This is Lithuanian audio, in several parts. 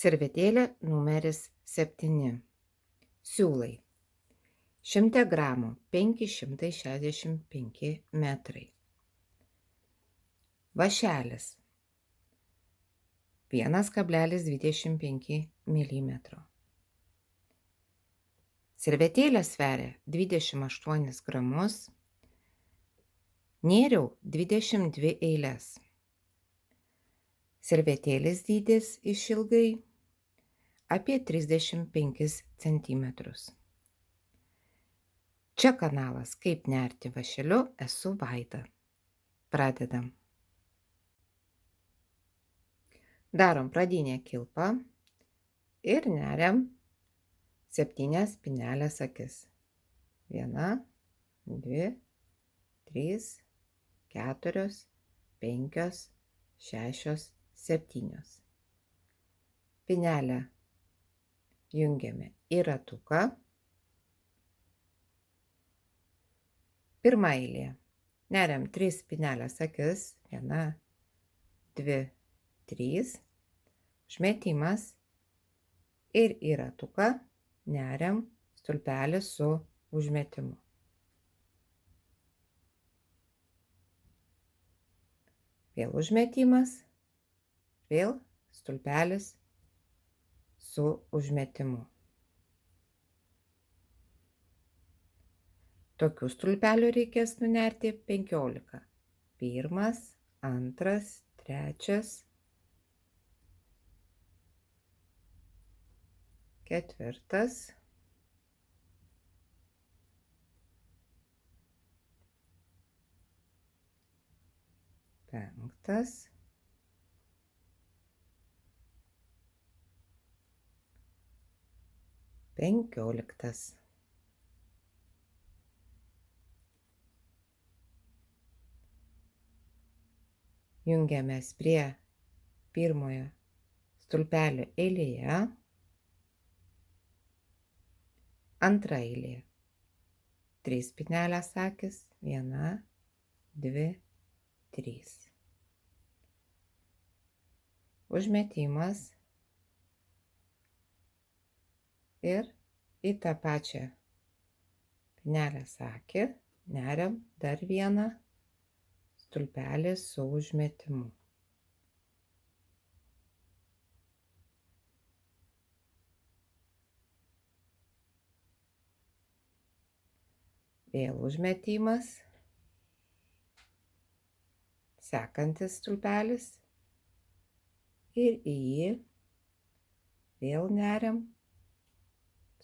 Servetėlė numeris 7. Siūlai. 100 gramų 565 metrai. Vašelis 1,25 mm. Servetėlė sveria 28 gramus. Nėriau 22 eiles. Servetėlės dydis išilgai apie 35 cm. Čia kanalas Kaip nerti vąšeliu, esu Vaida. Pradedam. Darom pradinę kilpą ir neriam 7 spynelės akis. 1, 2, 3, 4, 5, 6, 7. Spynelę jungiame į ratuką. Pirma eilė. Neriam 3 spynelės akis. 1, 2, 3. Užmetimas. Ir į ratuką neriam stulpelį su užmetimu. Vėl užmetimas. Vėl stulpelis su užmetimu. Tokių stulpelių reikės nunerti 15. 1, 2, 3, 4, 5, 15. Jungiamės prie pirmojo stulpelio eilėje. Antra eilė. 3 spynelės akis. 1, 2, 3. Užmetimas. Ir į tą pačią spynelės akį neriam dar vieną stulpelį su užmetimu. Vėl užmetimas. Sekantis stulpelis. Ir į jį vėl neriam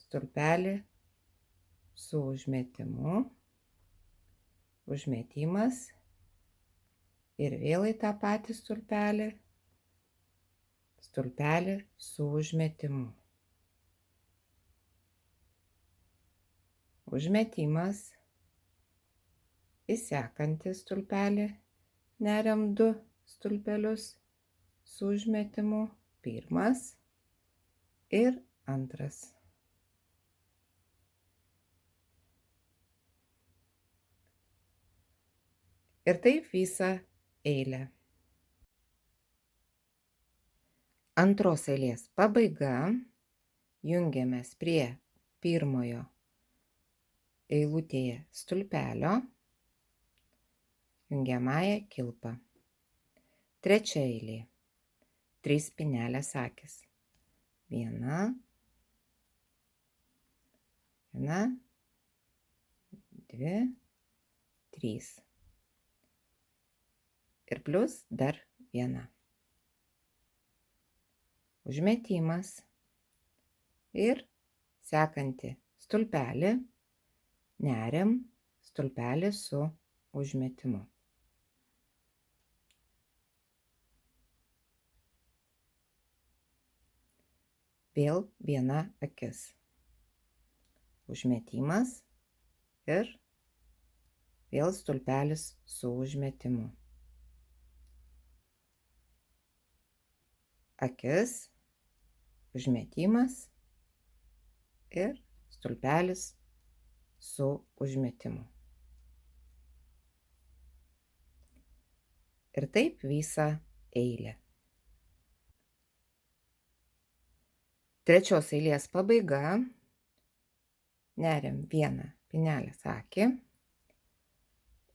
stulpelį su užmetimu. Užmetimas. Ir vėl į tą patį stulpelį su užmetimu. Užmetimas. Į sekantį stulpelį neriam 2 stulpelius su užmetimu. 1 ir 2. Ir taip visą eilę. Antros eilės pabaiga. Jungiamės prie pirmojo eilutėje stulpelio. Jungiamąją kilpą. Trečia eilė. 3 spynelės akis. 1, 2, 3. Ir plius dar 1. Užmetimas. Ir sekantį stulpelį neriam stulpelį su užmetimu. Vėl 1 akis. Užmetimas ir vėl stulpelis su užmetimu. Akis, užmetimas ir stulpelis su užmetimu. Ir taip visą eilę. Trečios eilės pabaiga. Neriam vieną pinelės akį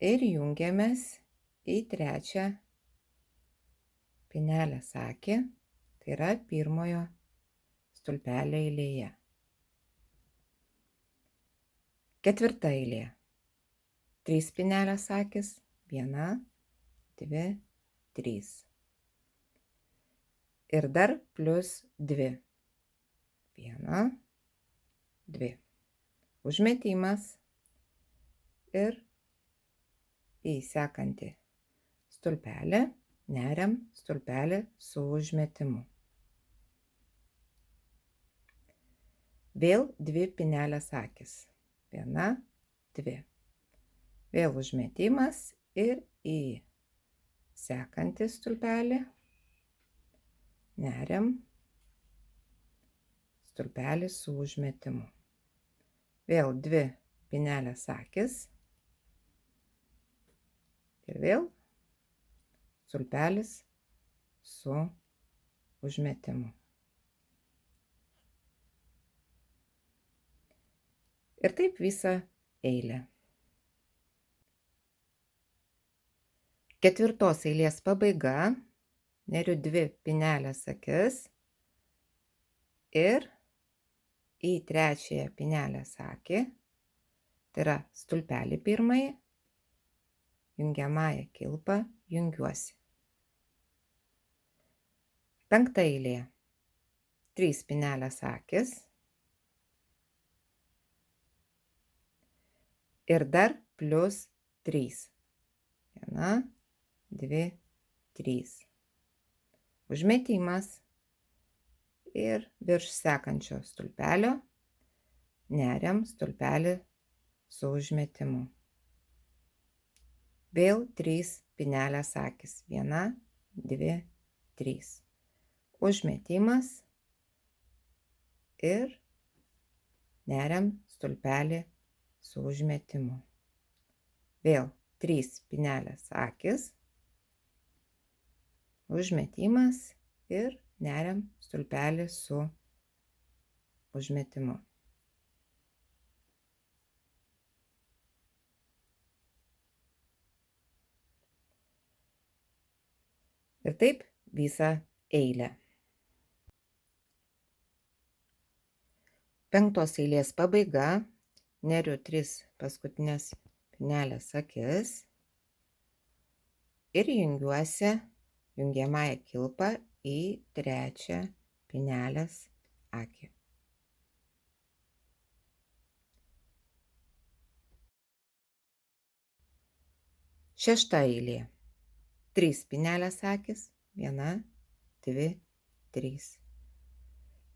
ir jungiamės į trečią pinelės akį, tai yra pirmojo stulpelio eilėje. Ketvirta eilė. 3 pinelės akys, 1, 2, 3. Ir dar plus 2. 1, 2. Užmetimas ir į sekantį stulpelį neriam stulpelį su užmetimu. Vėl 2 pinelės akys. 1, 2. Vėl užmetimas ir į sekantį stulpelį neriam stulpelį su užmetimu. Vėl 2 pinelės akys ir vėl stulpelis su užmetimu. Ir taip visą eilę. Ketvirtos eilės pabaiga. Neriu 2 pinelės akis ir į trečiąją pinelės akį, tai yra stulpelį pirmąjį, jungiamąją kilpą jungiuosi. Penkta eilė. 3 pinelės akis ir dar plus 3. 1, 2, 3. Užmetimas ir virš sekančio stulpelio neriam stulpelį su užmetimu. Vėl 3 pinelės akys. 1, 2, 3. Užmetimas ir neriam stulpelį su užmetimu. Vėl 3 pinelės akys. Užmetimas ir neriam stulpelį su užmetimu. Ir taip visą eilę. Penktos eilės pabaiga. Neriu 3 paskutinės pinelės akis ir jungiuosi jungiamąją kilpą į trečią pinelės akį. Šešta eilė. 3 pinelės akys. 1, 2, 3.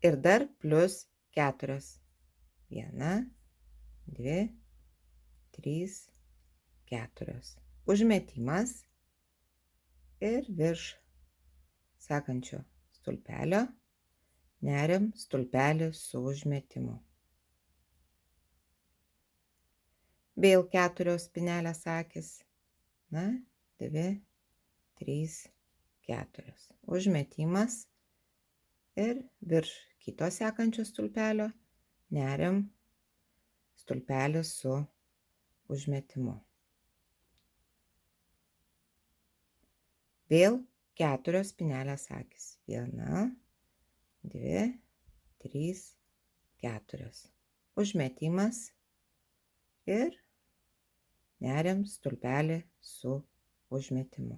Ir dar plus 4. 1, 2, 3, 4. Užmetimas ir virš sekančio stulpelio neriam stulpelį su užmetimu. Vėl 4 pinelės akys. 1, 2, 3, 4. Užmetimas ir virš kito sekančio stulpelio neriam stulpelį su užmetimu. Vėl 4 pinelės akys. 1, 2, 3, 4. Užmetimas ir neriam stulpelį su užmetimu.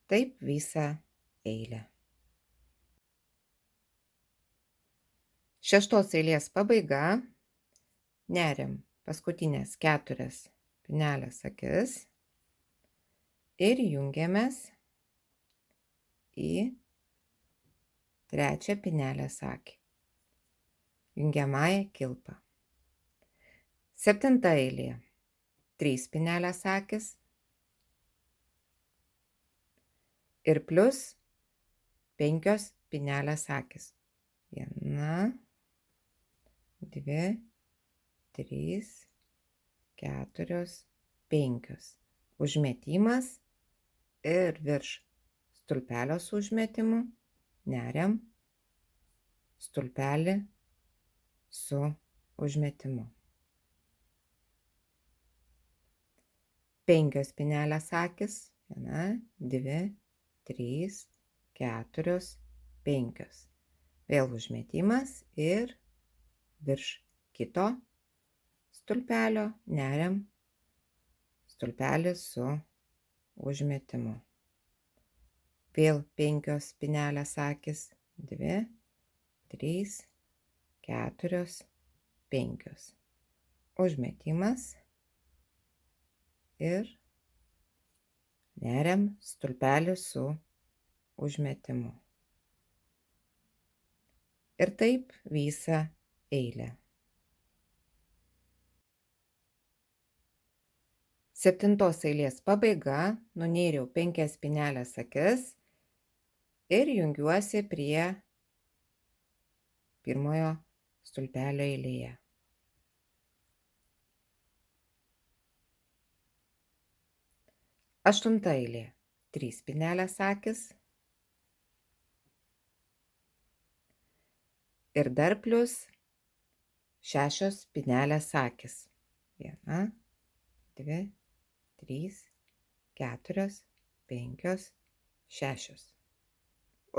Taip visą eilę. Šeštos eilės pabaiga. Neriam paskutinės 4 pinelės akis ir jungiamės į trečią pinelės akį. Jungiamąją kilpą. Septinta eilė. 3 pinelės akys ir plus 5 pinelės akys. 1, 2, 3, 4, 5. Užmetimas ir virš stulpelio su užmetimu neriam stulpelį su užmetimu. 5 spynelės akys. 1, 2, 3, 4, 5. Vėl užmetimas ir virš kito stulpelio neriam stulpelį su užmetimu. Vėl 5 spynelės akys. 2, 3, 4, 5. Užmetimas ir neriam stulpelį su užmetimu. Ir taip visą eilę. 7 eilės pabaiga, nunėriau 5 spynelės akis ir jungiuosi prie pirmojo stulpelio eilėje. 8 eilė. 3 spynelės akys ir dar plius 6 spynelės akys. 1, 2, 3, 4, 5, 6.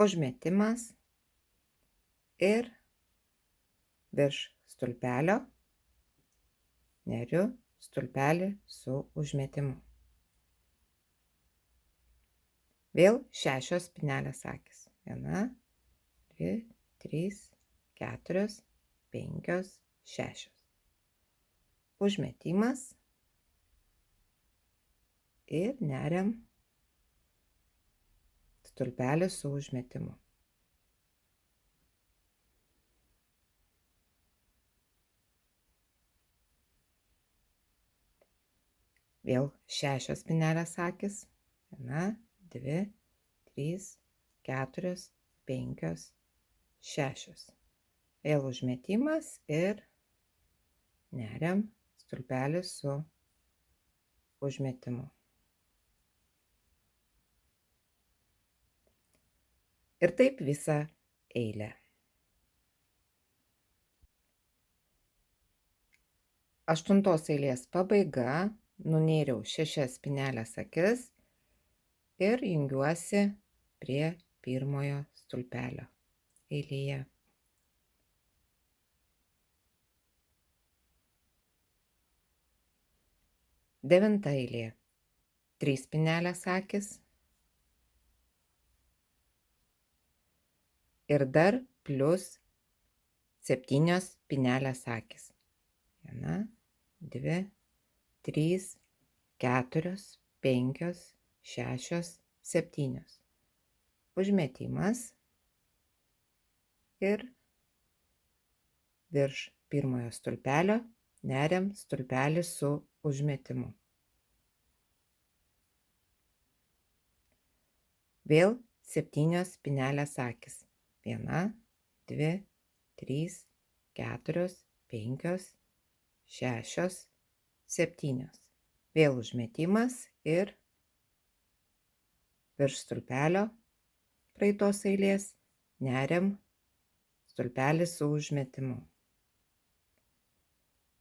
Užmetimas ir virš stulpelio neriu stulpelį su užmetimu. Vėl 6 spynelės akys. 1, 2, 3, 4, 5, 6. Užmetimas ir neriam stulpelį su užmetimu. Vėl 6 spynelės akys. 1, 2, 3, 4, 5, 6. Vėl užmetimas ir neriam stulpelį su užmetimu. Ir taip visą eilę. 8 eilės pabaiga, nunėriau 6 spynelės akis ir jungiuosi prie pirmojo stulpelio eilėje. 9 eilė. 3 spynelės akys ir dar plius 7 spynelės akys. 1, 2, 3, 4, 5, 6, 7. Užmetimas ir virš pirmojo stulpelio neriam stulpelį su užmetimu. Vėl 7 spynelės akys. 1, 2, 3, 4, 5, 6, 7. Vėl užmetimas ir virš stulpelio praeitos eilės neriam stulpelį su užmetimu.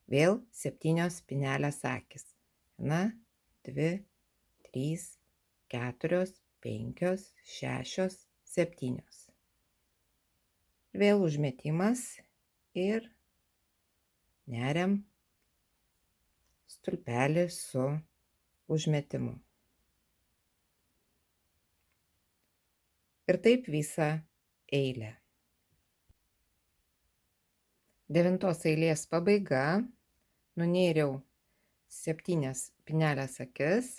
Vėl 7 spynelės akys. 1, 2, 3, 4, 5, 6, 7. Vėl užmetimas ir neriam stulpelį su užmetimu. Ir taip visą eilę. 9 eilės pabaiga, nunėriau 7 spynelės akis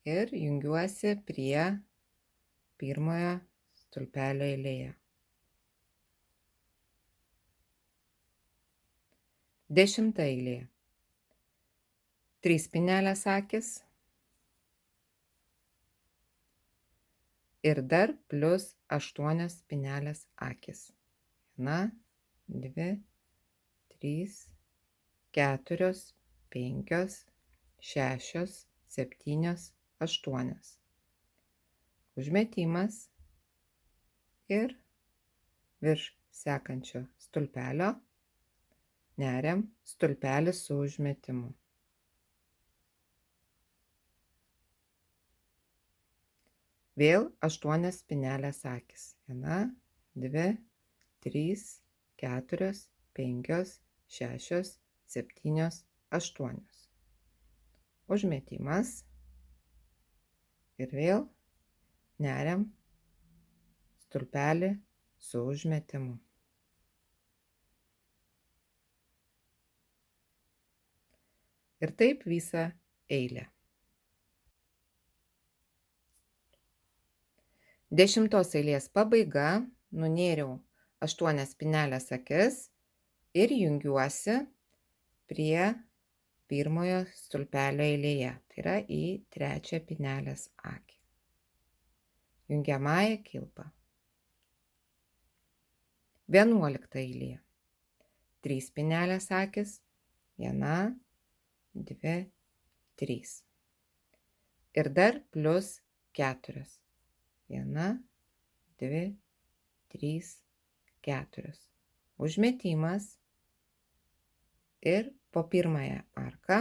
ir jungiuosi prie pirmojo stulpelio eilėje. 10 eilė. 3 spynelės akys ir dar plius 8 spynelės akys. 1, 2, 3, 4, 5, 6, 7, 8. Užmetimas ir virš sekančio stulpelio neriam stulpelį su užmetimu. Vėl 8 spynelės akys. 1, 2, 3, 4, 5, 6, 7, 8. Užmetimas ir vėl neriam stulpelį su užmetimu. Ir taip visą eilę. 10 eilės pabaiga, nunėriau 8 spynelės akis ir jungiuosi prie pirmojo stulpelio eilėje, tai yra į trečią spynelės akį. Jungiamąja kilpa. 11 eilė. 3 spynelės akys. 1, 2, 3. Ir dar plius 4. 1, 2, 3, 4. Užmetimas ir po pirmąją arką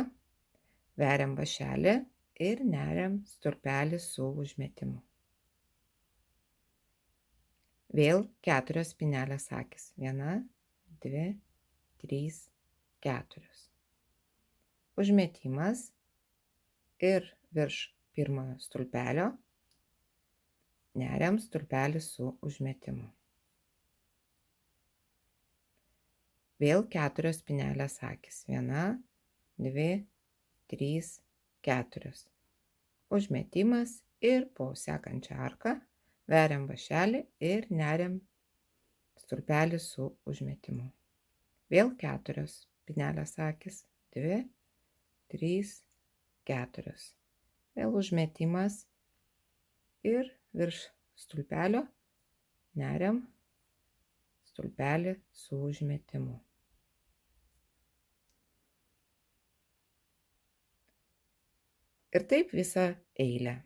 veriam vąšelį ir neriam stulpelį su užmetimu. Vėl 4 spynelės akys. 1, 2, 3, 4. Užmetimas ir virš pirmojo stulpelio neriam stulpelį su užmetimu. Vėl 4 spynelės akys. 1, 2, 3, 4. Užmetimas ir po sekančią arką veriam vąšelį ir neriam stulpelį su užmetimu. Vėl 4 spynelės akys. 2, 3, 4. Vėl užmetimas ir virš stulpelio neriam stulpelį su užmetimu. Ir taip visą eilę.